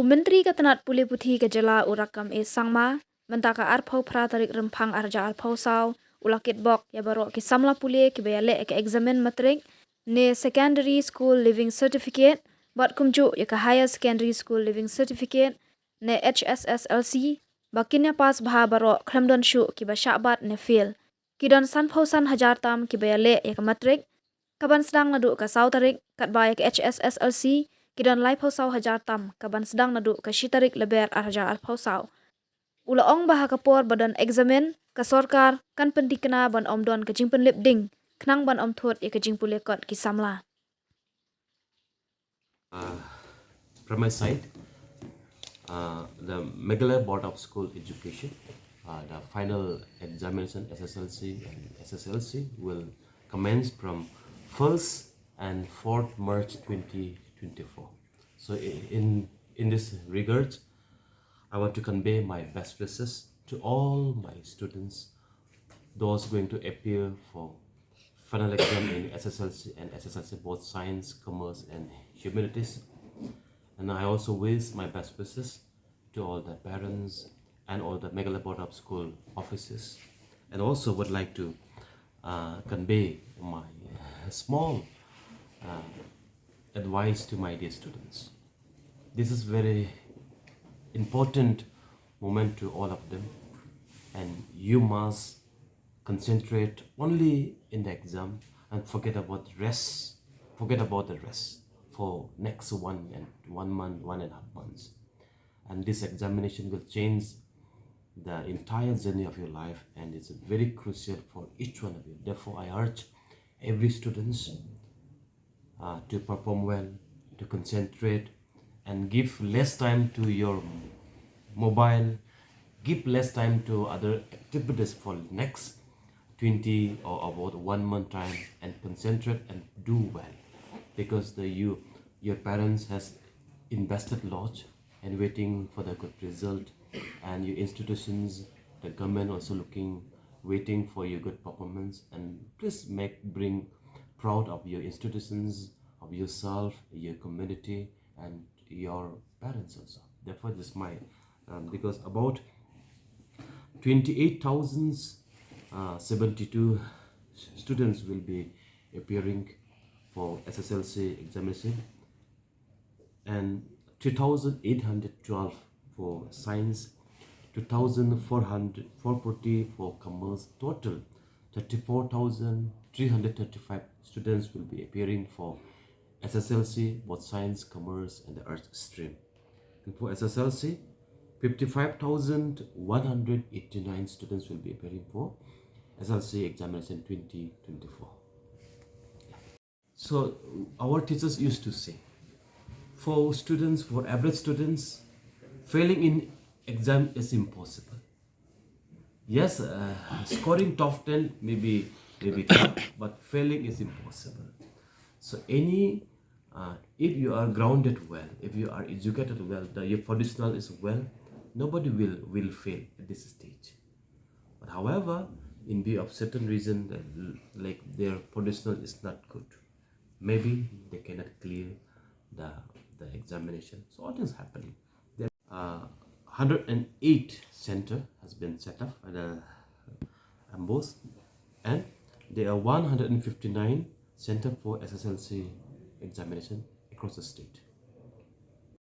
Myntri ka tanat puli puthi ka jala urakam sangma mentaka arpau pra tarik rempang arja arpau saw ula Kitbok ya baro ki samla puli ki Ialeh ke Eksamin Matrik ne secondary school living certificate bat kumju ya ka higher secondary school living certificate ne HSSLC bakinnya pas bha baro klamdon shu ki ba syabat ne fail kidan san pausan hajar tam ki Ialeh ya ka Matrik kaban sedang nadu ka saw tarik kat ba ya ka HSSLC kidan lai pausaw hajar tam kaban sedang nadu ka shitarik leber arja al pausaw ula ong baha kapor badan eksamen ka sorkar kan pentikna ban omdon ka jingpen lip ding knang ban om thot ya ka jingpule kot ki samla From my side, the Meghalaya Board of School Education, the final examination SSLC and SSLC will commence from 1st and 4th March 2024. So in this regard, I want to convey my best wishes to all my students, those going to appear for final exam in SSLC and SSLC, both science, commerce and humanities. And I also wish my best wishes to all the parents and all the Meghalaya Board of School officers, and also would like to convey my small advice to my dear students. This is very important moment to all of them, and you must concentrate only in the exam and forget about the rest for next 1 month, 1.5 months. And this examination will change the entire journey of your life, and it's very crucial for each one of you. Therefore, I urge every student to perform well, to concentrate, and give less time to your mobile, give less time to other activities for next 20 or about 1 month time, and concentrate and do well, because your parents has invested a lot and waiting for the good result, and your institutions, the government also waiting for your good performance. And please bring proud of your institutions, of yourself, your community, and your parents also. Therefore, this is my because about 28,072 students will be appearing for SSLC examination, and 2,812 for science, 2,440 for commerce. Total 34,335 students will be appearing for SSLC, both science, commerce and the arts stream. And for SSLC, 55,189 students will be appearing for SLC examination 2024. So our teachers used to say, for average students, failing in exam is impossible. Yes, scoring top 10 may be tough, but failing is impossible. So if you are grounded well, if you are educated well, your foundational is well, nobody will fail at this stage. But however, in view of certain reason, like their foundational is not good, maybe they cannot clear the examination. So what is happening? There 108 center has been set up at both, and there are 159 center for SSLC examination across the state.